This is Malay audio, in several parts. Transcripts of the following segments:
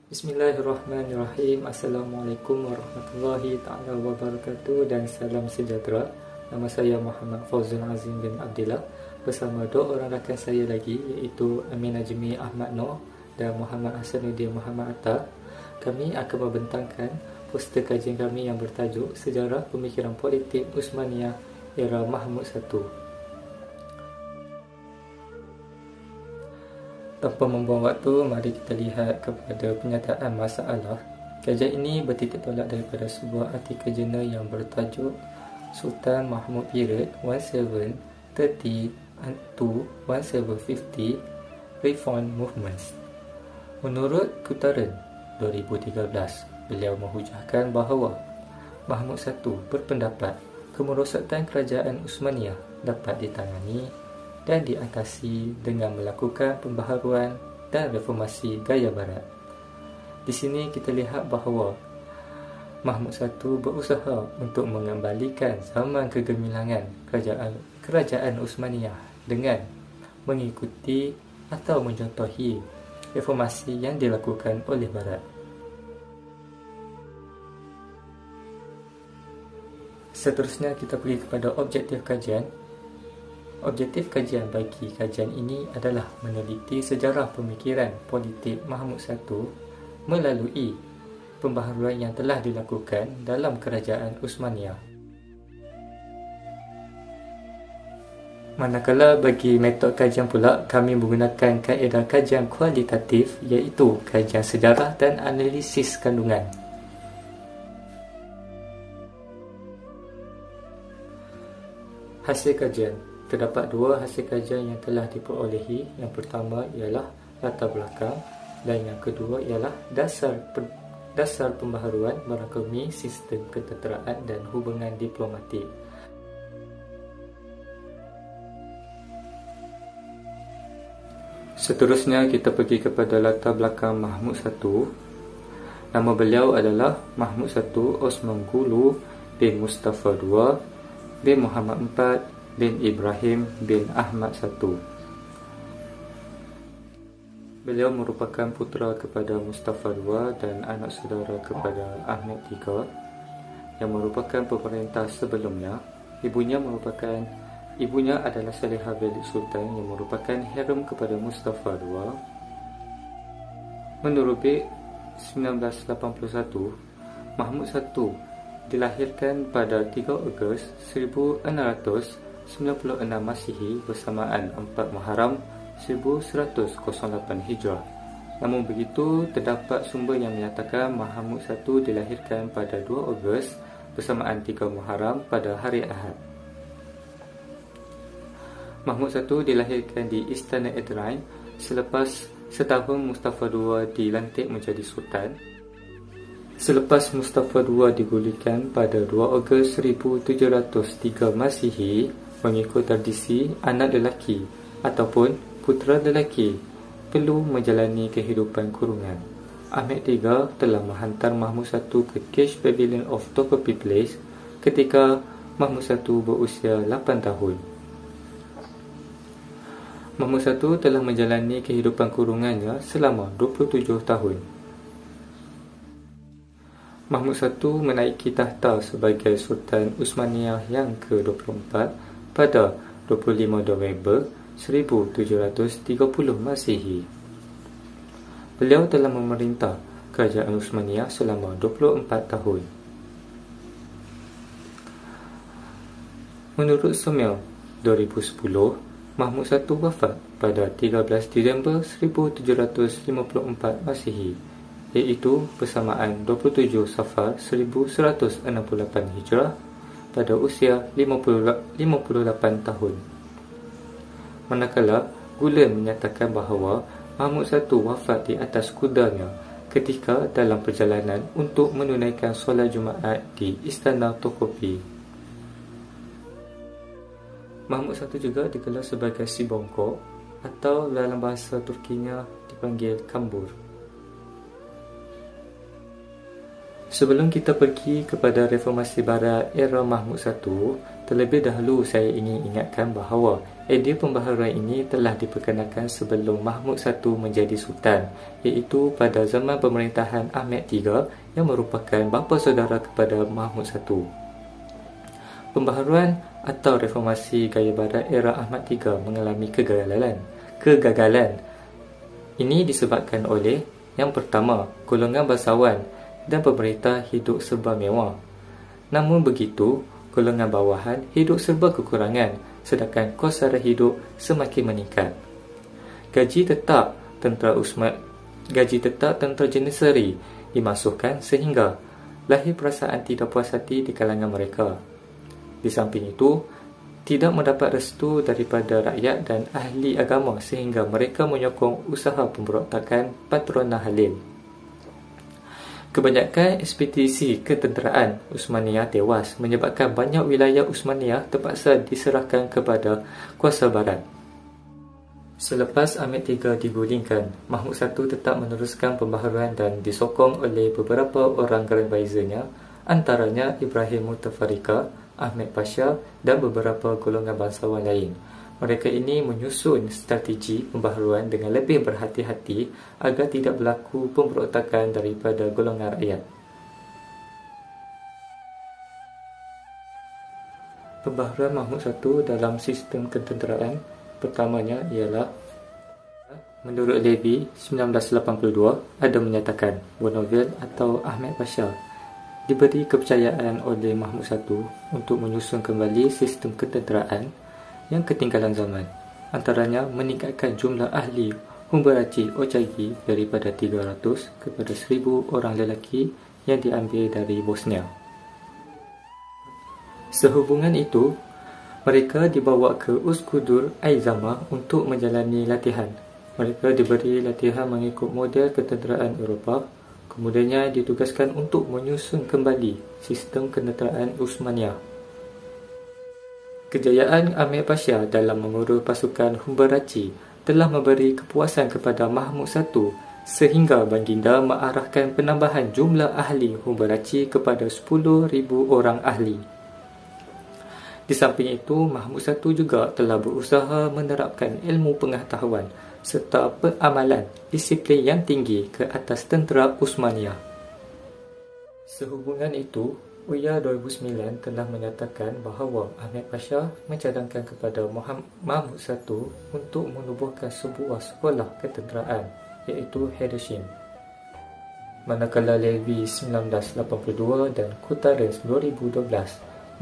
Bismillahirrahmanirrahim. Assalamualaikum warahmatullahi ta'ala wabarakatuh dan salam sejahtera. Nama saya Muhammad Fauzul Azim bin Abdillah bersama dua orang rakan saya lagi, iaitu Amin Najmi Ahmad Noor dan Muhammad Hasanuddin Muhammad Atta. Kami akan membentangkan poster kajian kami yang bertajuk Sejarah Pemikiran Politik Uthmaniyah Era Mahmud I. Tanpa membuang waktu, mari kita lihat kepada penyataan masalah. Kajian ini bertitik tolak daripada sebuah artikel jurnal yang bertajuk Sultan Mahmud Period 1730 to 1750 Reform Movements. Menurut Kutaran 2013, beliau menghujahkan bahawa Mahmud I berpendapat kemerosotan kerajaan Uthmaniyah dapat ditangani dan diatasi dengan melakukan pembaharuan dan reformasi gaya barat. Di sini kita lihat bahawa Mahmud I berusaha untuk mengembalikan zaman kegemilangan kerajaan Uthmaniyah dengan mengikuti atau mencontohi reformasi yang dilakukan oleh barat. Seterusnya kita pergi kepada objektif kajian. Objektif kajian bagi kajian ini adalah meneliti sejarah pemikiran politik Mahmud I melalui pembaharuan yang telah dilakukan dalam kerajaan Uthmaniyah. Manakala bagi metod kajian pula, kami menggunakan kaedah kajian kualitatif, iaitu kajian sejarah dan analisis kandungan. Hasil kajian. Terdapat dua hasil kajian yang telah diperolehi. Yang pertama ialah latar belakang dan yang kedua ialah dasar pembaharuan merangkumi sistem ketenteraan dan hubungan diplomatik. Seterusnya kita pergi kepada latar belakang Mahmud I. Nama beliau adalah Mahmud I Osman Gulu bin Mustafa II bin Muhammad IV bin Ibrahim bin Ahmad I. Beliau merupakan putera kepada Mustafa II dan anak saudara kepada Ahmad III yang merupakan pemerintah sebelumnya. Ibunya adalah Salihah binti Sultan yang merupakan harem kepada Mustafa II. Menurut BIC 1981, Mahmud I dilahirkan pada 3 Ogos 1696 Masihi bersamaan 4 Muharram 1108 Hijrah. Namun begitu, terdapat sumber yang menyatakan Mahmud I dilahirkan pada 2 Ogos bersamaan 3 Muharram pada hari Ahad. Mahmud I dilahirkan di Istana Edirne selepas setahun Mustafa II dilantik menjadi sultan. Selepas Mustafa II digulingkan pada 2 Ogos 1703 Masihi, mengikut tradisi, anak lelaki ataupun putera lelaki perlu menjalani kehidupan kurungan. Ahmad III telah menghantar Mahmud I ke Cage Pavilion of Toccopi Place ketika Mahmud I berusia 8 tahun. Mahmud I telah menjalani kehidupan kurungannya selama 27 tahun. Mahmud I menaiki tahta sebagai Sultan Uthmaniyah yang ke-24 pada 25 November 1730 Masihi. Beliau telah memerintah kerajaan Uthmaniyah selama 24 tahun. Menurut Somel 2010, Mahmud I wafat pada 13 Disember 1754 Masihi, iaitu bersamaan 27 Safar 1168 Hijrah pada usia 58 tahun. Manakala Gulen menyatakan bahawa Mahmud I wafat di atas kudanya ketika dalam perjalanan untuk menunaikan solat Jumaat di Istana Toccopi. Mahmud I juga digelar sebagai si bongkok atau dalam bahasa Turkinya dipanggil kambur. Sebelum kita pergi kepada reformasi barat era Mahmud I, terlebih dahulu saya ingin ingatkan bahawa idea pembaharuan ini telah diperkenalkan sebelum Mahmud I menjadi sultan, iaitu pada zaman pemerintahan Ahmad III yang merupakan bapa saudara kepada Mahmud I. Pembaharuan atau reformasi gaya barat era Ahmad III mengalami kegagalan. Ini disebabkan oleh yang pertama, golongan bangsawan dan pemerintah hidup serba mewah. Namun begitu, golongan bawahan hidup serba kekurangan, sedangkan kos sara hidup semakin meningkat. Gaji tetap tentera Janissary dimasukkan sehingga lahir perasaan tidak puas hati di kalangan mereka. Di samping itu, tidak mendapat restu daripada rakyat dan ahli agama sehingga mereka menyokong usaha pemberontakan Patronah Halim. Kebanyakan ekspedisi ketenteraan Uthmaniyah tewas menyebabkan banyak wilayah Uthmaniyah terpaksa diserahkan kepada kuasa barat. Selepas Ahmad III digulingkan, Mahmud I tetap meneruskan pembaharuan dan disokong oleh beberapa orang grand vizier-nya, antaranya Ibrahim Mutafarrika, Ahmad Pasha dan beberapa golongan bangsawan lain. Mereka ini menyusun strategi pembaharuan dengan lebih berhati-hati agar tidak berlaku pemberontakan daripada golongan rakyat. Pembaharuan Mahmud I dalam sistem ketenteraan pertamanya ialah, menurut Levy 1982, ada menyatakan Bournonville atau Ahmad Pasha diberi kepercayaan oleh Mahmud I untuk menyusun kembali sistem ketenteraan yang ketinggalan zaman, antaranya meningkatkan jumlah ahli Humberaci Ochagi daripada 300 kepada 1,000 orang lelaki yang diambil dari Bosnia. Sehubungan itu, mereka dibawa ke Uskudur Aizama untuk menjalani latihan. Mereka diberi latihan mengikut model ketenteraan Eropah, kemudiannya ditugaskan untuk menyusun kembali sistem ketenteraan Uthmaniyah. Kejayaan Ahmad Pasha dalam mengurus pasukan Humberaci telah memberi kepuasan kepada Mahmud I sehingga baginda mengarahkan penambahan jumlah ahli Humberaci kepada 10,000 orang ahli. Di samping itu, Mahmud I juga telah berusaha menerapkan ilmu pengetahuan serta peramalan disiplin yang tinggi ke atas tentera Uthmaniyah. Sehubungan itu, UYA 2009 telah menyatakan bahawa Ahmad Pasha mencadangkan kepada Mahmud I untuk menubuhkan sebuah sekolah ketenteraan, iaitu Haddishim. Manakala Levy 1982 dan Kutarens 2012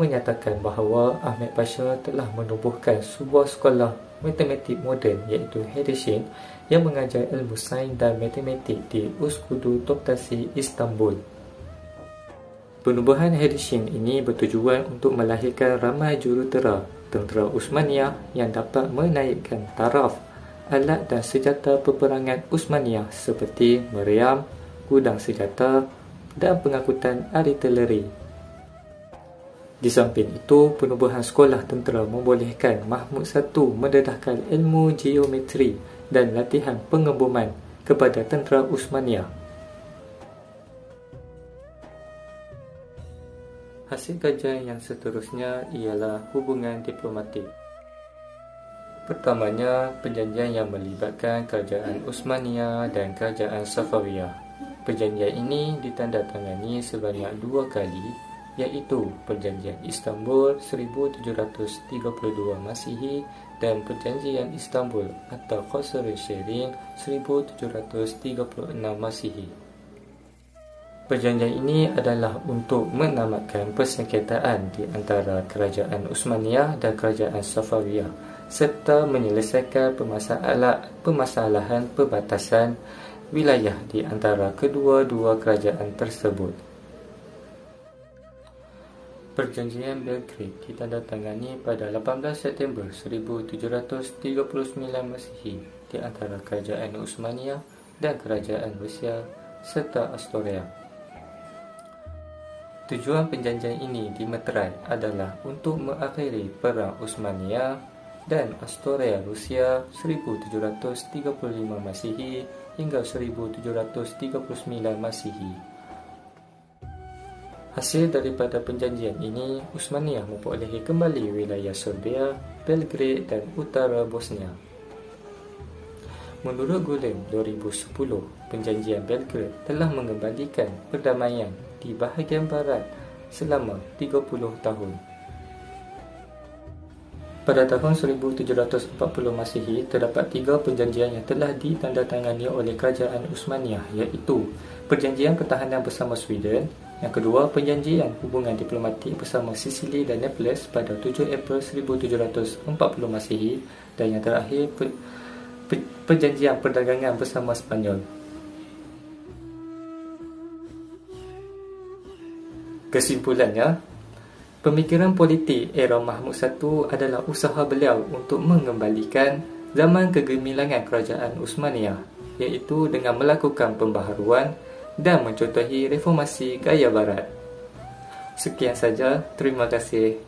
menyatakan bahawa Ahmad Pasha telah menubuhkan sebuah sekolah matematik moden, iaitu Haddishim, yang mengajar ilmu sains dan matematik di Uskudu Topkapı, Istanbul. Penubuhan Haddishim ini bertujuan untuk melahirkan ramai jurutera tentera Uthmaniyah yang dapat menaikkan taraf alat dan senjata peperangan Uthmaniyah seperti meriam, gudang senjata dan pengangkutan artileri. Di samping itu, penubuhan sekolah tentera membolehkan Mahmud I mendedahkan ilmu geometri dan latihan pengeboman kepada tentera Uthmaniyah. Hasil kajian yang seterusnya ialah hubungan diplomatik. Pertamanya, perjanjian yang melibatkan kerajaan Uthmaniyah dan kerajaan Safawiyah. Perjanjian ini ditandatangani sebanyak 2 kali, iaitu Perjanjian Istanbul 1732 Masihi dan Perjanjian Istanbul atau Chosroes-Shirin 1736 Masihi. Perjanjian ini adalah untuk menamatkan persengketaan di antara kerajaan Uthmaniyah dan kerajaan Safawiyah serta menyelesaikan permasalahan perbatasan wilayah di antara kedua-dua kerajaan tersebut. Perjanjian Belgrade ditandatangani pada 18 September 1739 Masihi di antara kerajaan Uthmaniyah dan kerajaan Rusia serta Astoria. Tujuan perjanjian ini di Meterai adalah untuk mengakhiri Perang Uthmaniyah dan Astoria Rusia 1735 Masihi hingga 1739 Masihi. Hasil daripada perjanjian ini, Uthmaniyah memperolehi kembali wilayah Serbia, Belgrade dan utara Bosnia. Menurut Gulen 2010, perjanjian Belgrade telah mengembalikan perdamaian di bahagian barat selama 30 tahun. Pada tahun 1740 Masihi, terdapat 3 perjanjian yang telah ditandatangani oleh Kerajaan Uthmaniyah, iaitu Perjanjian Pertahanan bersama Sweden, yang kedua Perjanjian Hubungan Diplomatik bersama Sicily dan Naples pada 7 April 1740 Masihi, dan yang terakhir Perjanjian Perdagangan bersama Spanyol. Kesimpulannya, pemikiran politik era Mahmud I adalah usaha beliau untuk mengembalikan zaman kegemilangan kerajaan Uthmaniyah, iaitu dengan melakukan pembaharuan dan mencontohi reformasi gaya barat. Sekian saja, terima kasih.